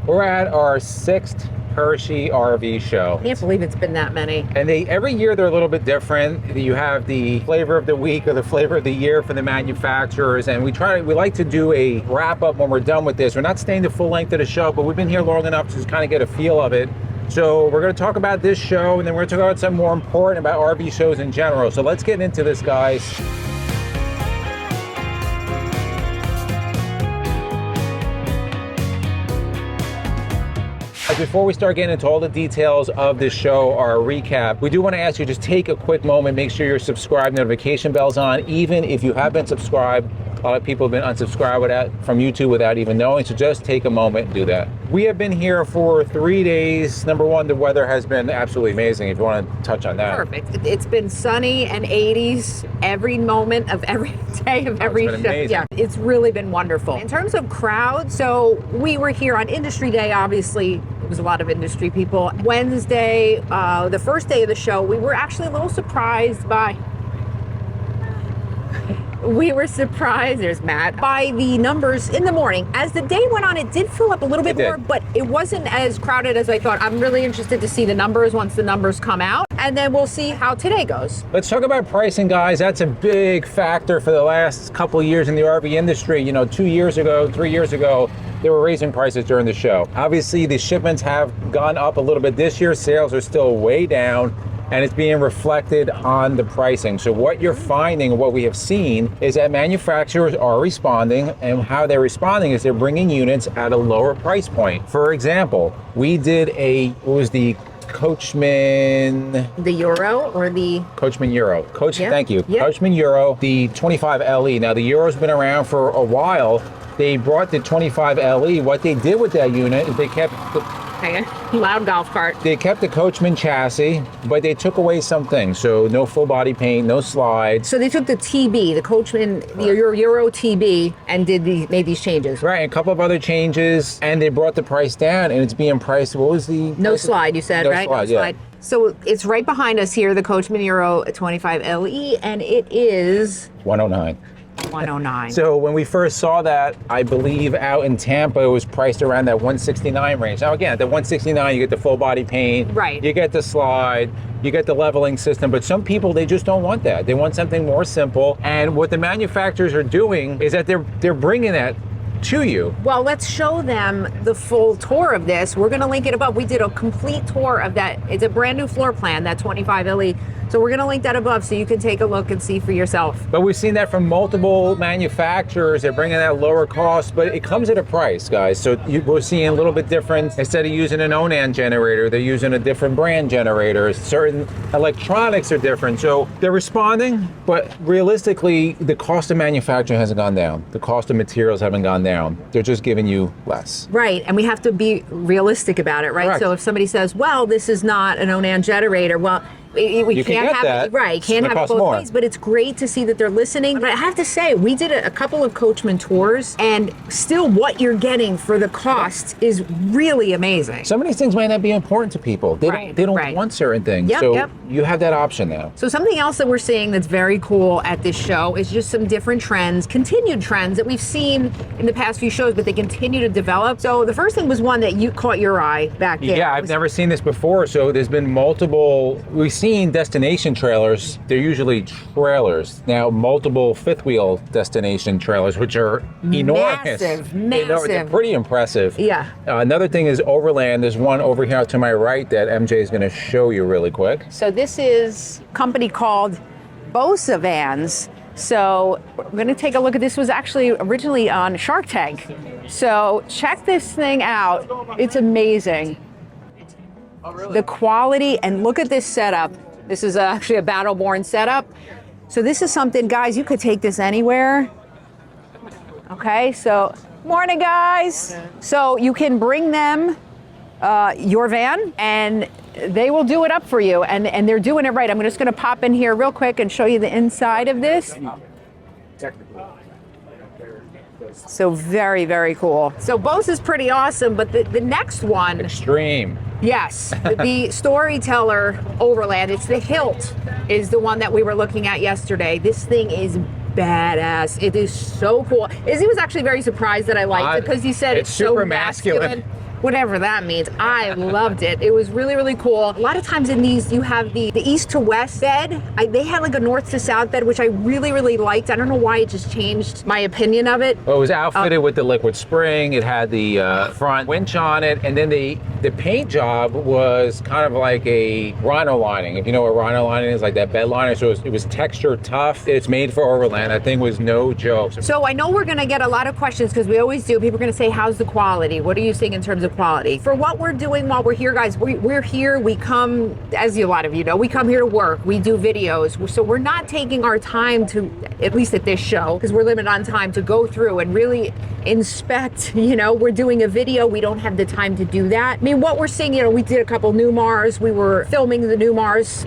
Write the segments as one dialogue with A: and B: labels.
A: We're at our 6th Hershey RV show.
B: I can't believe it's been that many.
A: And every year they're a little bit different. You have the flavor of the week or the flavor of the year for the manufacturers, and we like to do a wrap up when we're done with this. We're not staying the full length of the show, but we've been here long enough to just kind of get a feel of it. So we're going to talk about this show, and then we're going to talk about something more important about RV shows in general. So let's get into this, guys. Before we start getting into all the details of this show, our recap, we do want to ask you just take a quick moment, make sure you're subscribed, notification bells on, even if you have been subscribed. A lot of people have been unsubscribed from YouTube without even knowing, so just take a moment and do that. We have been here for 3 days. Number one, the weather has been absolutely amazing, if you want to touch on that.
B: Perfect. It's been sunny and 80s every moment of every day of every show.
A: Amazing.
B: Yeah, it's really been wonderful. In terms of crowd, so we were here on Industry Day, obviously. It was a lot of industry people. Wednesday, the first day of the show, we were actually a little surprised by... We were surprised, there's Matt, by the numbers in the morning. As the day went on, it did fill up a little bit more, but it wasn't as crowded as I thought. I'm really interested to see the numbers once the numbers come out, and then we'll see how today goes.
A: Let's talk about pricing, guys. That's a big factor for the last couple of years in the RV industry. You know, 2 years ago, 3 years ago, they were raising prices during the show. Obviously, the shipments have gone up a little bit this year. Sales are still way down, and it's being reflected on the pricing. So what you're finding, what we have seen, is that manufacturers are responding, and how they're responding is they're bringing units at a lower price point. For example, we did what was the Coachman...
B: The Euro or the...
A: Coachman Euro. Thank you.
B: Yeah.
A: Coachman Euro, the 25 LE. Now the Euro's been around for a while. They brought the 25 LE. What they did with that unit is they kept...
B: Loud golf cart.
A: They kept the Coachman chassis, but they took away some things. So no full body paint, no slides.
B: So they took the TB, the Coachman, the Euro TB, and made these changes.
A: Right, and a couple of other changes, and they brought the price down, and it's being priced. What was the...
B: No slide, you said,
A: no
B: right?
A: Slide,
B: no slide.
A: Yeah.
B: So it's right behind us here, the Coachman Euro 25 LE, and it is...
A: 109.
B: 109.
A: So when we first saw that, I believe out in Tampa, it was priced around that 169 range. Now again, at the 169, you get the full body paint,
B: right?
A: You get the slide, you get the leveling system, but some people, they just don't want that. They want something more simple. And what the manufacturers are doing is that they're bringing that to you.
B: Well, let's show them the full tour of this. We're going to link it above. We did a complete tour of that. It's a brand new floor plan, that 25 LE. So we're going to link that above so you can take a look and see for yourself.
A: But we've seen that from multiple manufacturers. They're bringing that lower cost, but it comes at a price, guys. So we're seeing a little bit different. Instead of using an Onan generator, they're using a different brand generator. Certain electronics are different. So they're responding, but realistically, the cost of manufacturing hasn't gone down. The cost of materials haven't gone down. They're just giving you less.
B: Right, and we have to be realistic about it, right?
A: Correct.
B: So if somebody says, well, this is not an Onan generator, well, we can't have
A: that.
B: it, right? Can't have it both ways. But it's great to see that they're listening. But I have to say, we did a couple of Coachman tours, and still, what you're getting for the cost is really amazing.
A: Some of these things might not be important to people. They don't want certain things. So you have that option now.
B: So something else that we're seeing that's very cool at this show is just some different trends, continued trends that we've seen in the past few shows, but they continue to develop. So the first thing was one that you caught your eye back there.
A: Yeah, I've never seen this before. So there's been multiple. We've seen destination trailers. They're usually trailers. Now, multiple fifth wheel destination trailers, which are enormous.
B: Massive.
A: They're pretty impressive.
B: Yeah.
A: Another thing is overland. There's one over here to my right that MJ is going to show you really quick.
B: So this is a company called Bosa Vans. So we're going to take a look at this. Was actually originally on Shark Tank. So check this thing out. It's amazing. The quality, and look at this setup. This is actually a Battleborn setup. So this is something, guys, you could take this anywhere. Okay, so morning, guys. So you can bring them your van, and they will do it up for you, and they're doing it right. I'm just going to pop in here real quick and show you the inside of this. So very, very cool. So Bose is pretty awesome, but the next one...
A: Extreme.
B: Yes, the Storyteller Overland, it's the Hilt, is the one that we were looking at yesterday. This thing is badass. It is so cool. Izzy was actually very surprised that I liked it because he said it's so masculine. whatever that means. I loved it. It was really, really cool. A lot of times in these, you have the east to west bed. They had like a north to south bed, which I really, really liked. I don't know why it just changed my opinion of it.
A: Well, it was outfitted with the liquid spring. It had the front winch on it, and then the paint job was kind of like a rhino lining. If you know what rhino lining is, like that bed liner. So it was texture tough. It's made for overland. That thing was no joke.
B: So I know we're going to get a lot of questions because we always do. People are going to say, how's the quality? What are you seeing in terms of quality? For what we're doing while we're here, guys, we're here. We come, as a lot of you know, we come here to work. We do videos. So we're not taking our time to, at least at this show, because we're limited on time, to go through and really inspect. You know, we're doing a video. We don't have the time to do that. I mean, what we're seeing, you know, we did a couple new Mars. We were filming the new Mars.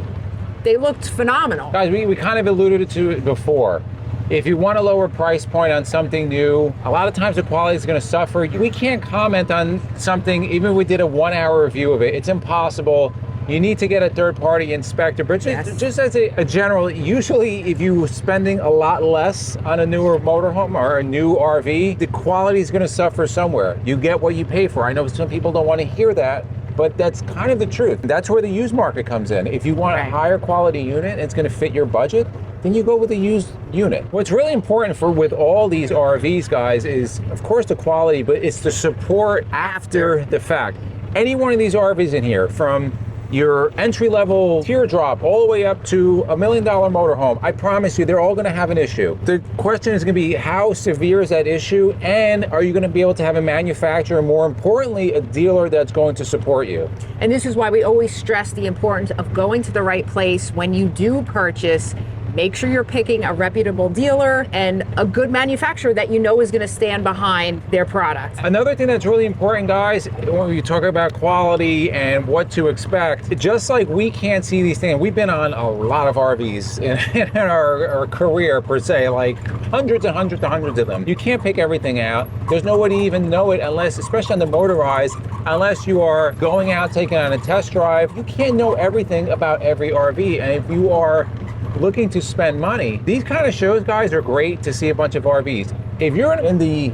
B: They looked phenomenal.
A: Guys, we kind of alluded to it before. If you want a lower price point on something new, a lot of times the quality is going to suffer. We can't comment on something, even if we did a 1-hour review of it. It's impossible. You need to get a third-party inspector. But just as a general, usually if you're spending a lot less on a newer motorhome or a new RV, the quality is going to suffer somewhere. You get what you pay for. I know some people don't want to hear that, but that's kind of the truth. That's where the used market comes in. If you want a higher quality unit, it's going to fit your budget, then you go with a used unit. What's really important with all these RVs, guys, is of course the quality, but it's the support after the fact. Any one of these RVs in here, from your entry-level teardrop all the way up to $1 million motorhome, I promise you, they're all gonna have an issue. The question is gonna be, how severe is that issue? And are you gonna be able to have a manufacturer, more importantly, a dealer that's going to support you?
B: And this is why we always stress the importance of going to the right place when you do purchase. Make sure you're picking a reputable dealer and a good manufacturer that you know is going to stand behind their product.
A: Another thing that's really important, guys, when we talk about quality and what to expect, just like we can't see these things, we've been on a lot of RVs in our career per se, like hundreds and hundreds and hundreds of them. You can't pick everything out. There's no way to even know it unless, especially on the motorized, unless you are going out, taking on a test drive. You can't know everything about every RV. And if you are looking to spend money, these kind of shows, guys, are great to see a bunch of RVs. If you're in the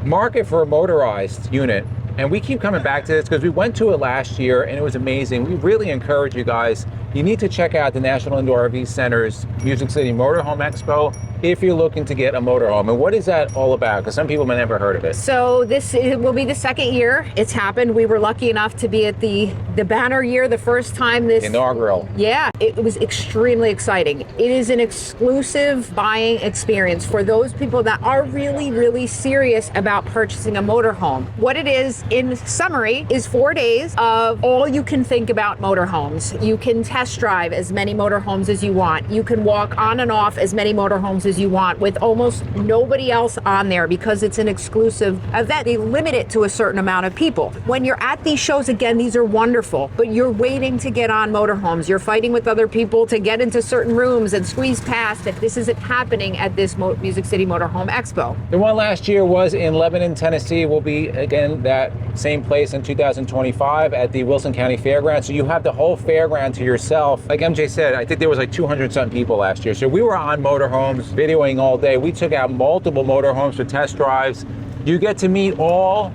A: market for a motorized unit, and we keep coming back to this because we went to it last year and it was amazing. We really encourage you guys, you need to check out the National Indoor RV Center's Music City Motorhome Expo if you're looking to get a motorhome. And what is that all about? Because some people may never heard of it.
B: So this will be the second year it's happened. We were lucky enough to be at the banner year the first time this
A: inaugural.
B: Yeah, it was extremely exciting. It is an exclusive buying experience for those people that are really, really serious about purchasing a motorhome. What it is, in summary, is 4 days of all you can think about motorhomes. You can test drive as many motorhomes as you want. You can walk on and off as many motorhomes as you want, with almost nobody else on there, because it's an exclusive event. They limit it to a certain amount of people. When you're at these shows, again, these are wonderful, but you're waiting to get on motorhomes. You're fighting with other people to get into certain rooms and squeeze past it. This isn't happening at this Music City Motorhome Expo.
A: The one last year was in Lebanon, Tennessee. Will be again that same place in 2025 at the Wilson County Fairgrounds. So you have the whole fairground to yourself. Like MJ said, I think there was like 200 something people last year. So we were on motorhomes, videoing all day. We took out multiple motorhomes for test drives. You get to meet all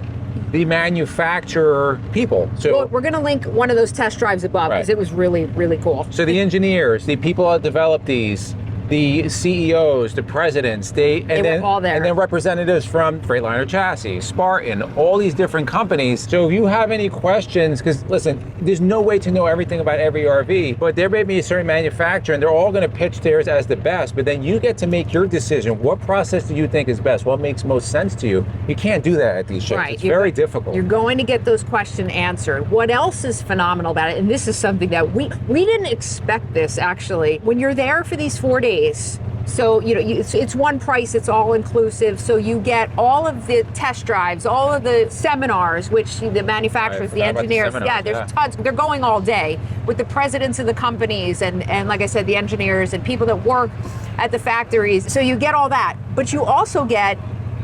A: the manufacturer people. So
B: we're going to link one of those test drives above, because it was really, really cool.
A: So the engineers, the people that developed these, the CEOs, the presidents, they were all there. And then representatives from Freightliner Chassis, Spartan, all these different companies. So if you have any questions, because listen, there's no way to know everything about every RV, but there may be a certain manufacturer and they're all going to pitch theirs as the best, but then you get to make your decision. What process do you think is best? What makes most sense to you? You can't do that at these shows. It's very difficult.
B: You're going to get those questions answered. What else is phenomenal about it, and this is something that we didn't expect this, actually, when you're there for these 4 days, so it's one price, it's all inclusive, so you get all of the test drives, all of the seminars, which the manufacturers, the engineers, there's tons. They're going all day with the presidents of the companies and like I said, the engineers and people that work at the factories. So you get all that, but you also get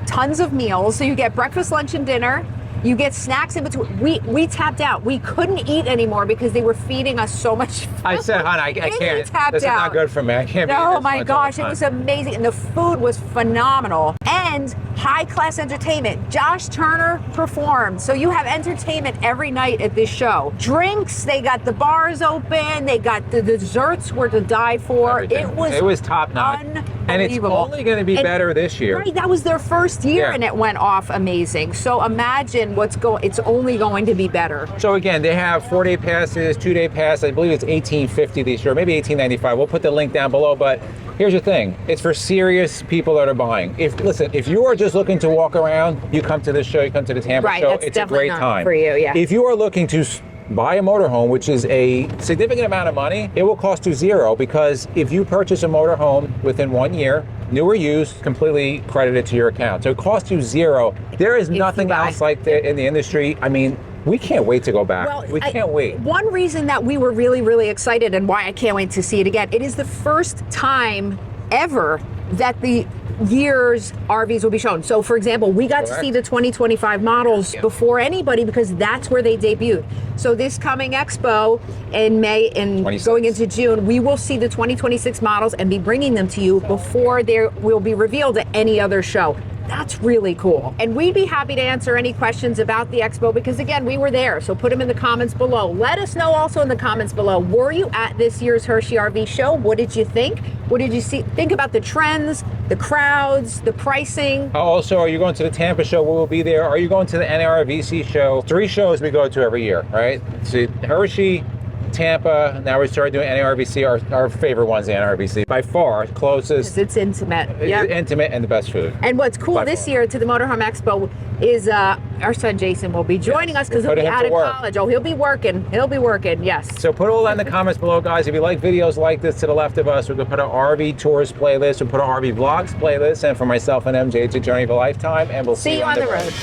B: tons of meals. So you get breakfast, lunch, and dinner. You get snacks in between. We tapped out. We couldn't eat anymore because they were feeding us so much food.
A: I said, hon, I can't. This is not good for me. I can't be eating
B: Oh
A: this
B: my
A: much
B: gosh,
A: all
B: it
A: the
B: was
A: time.
B: amazing. And the food was phenomenal. And high-class entertainment. Josh Turner performed. So you have entertainment every night at this show. Drinks, they got the bars open. They got the desserts were to die for.
A: Everything.
B: It was
A: top notch.
B: unbelievable.
A: And it's only going to be better this year.
B: Right, that was their first year and it went off amazing. So imagine it's only going to be better.
A: So again, they have 4-day passes, 2-day pass. I believe it's $18.50 this year, maybe $18.95. We'll put the link down below, but here's the thing. It's for serious people that are buying. Listen, if you are just looking to walk around, you come to this show, you come to the Tampa show,
B: that's
A: it's a
B: definitely
A: great
B: not
A: time.
B: for you, yeah.
A: If you are looking to buy a motorhome, which is a significant amount of money, it will cost you zero, because if you purchase a motorhome within 1 year, new or used, completely credited to your account. So it costs you zero. There is nothing else like that in the industry. I mean, we can't wait to go back. We can't wait.
B: One reason that we were really, really excited and why I can't wait to see it again, it is the first time ever that the year's RVs will be shown. So for example, we got to see the 2025 models before anybody because that's where they debuted. So this coming expo in May and
A: 26.
B: going into June, we will see the 2026 models and be bringing them to you before they will be revealed at any other show. That's really cool. And we'd be happy to answer any questions about the expo because again, we were there. So put them in the comments below. Let us know also in the comments below, were you at this year's Hershey RV show? What did you think? What did you think about the trends, the crowds, the pricing?
A: Also, are you going to the Tampa show? We will be there. Are you going to the NRVC show? 3 shows we go to every year, right? So Hershey, Tampa, now we started doing NRVC, our favorite one's the NRVC. By far, closest.
B: It's intimate.
A: Yep. Intimate and the best food.
B: And what's cool this year to the Motorhome Expo is our son Jason will be joining us because he'll be out of college. Oh, he'll be working. He'll be working, yes.
A: So put all that in the comments below, guys. If you like videos like this to the left of us, we can put an RV tours playlist, we'll put an RV vlogs playlist, and for myself and MJ, it's a journey of a lifetime, and we'll see you on the road.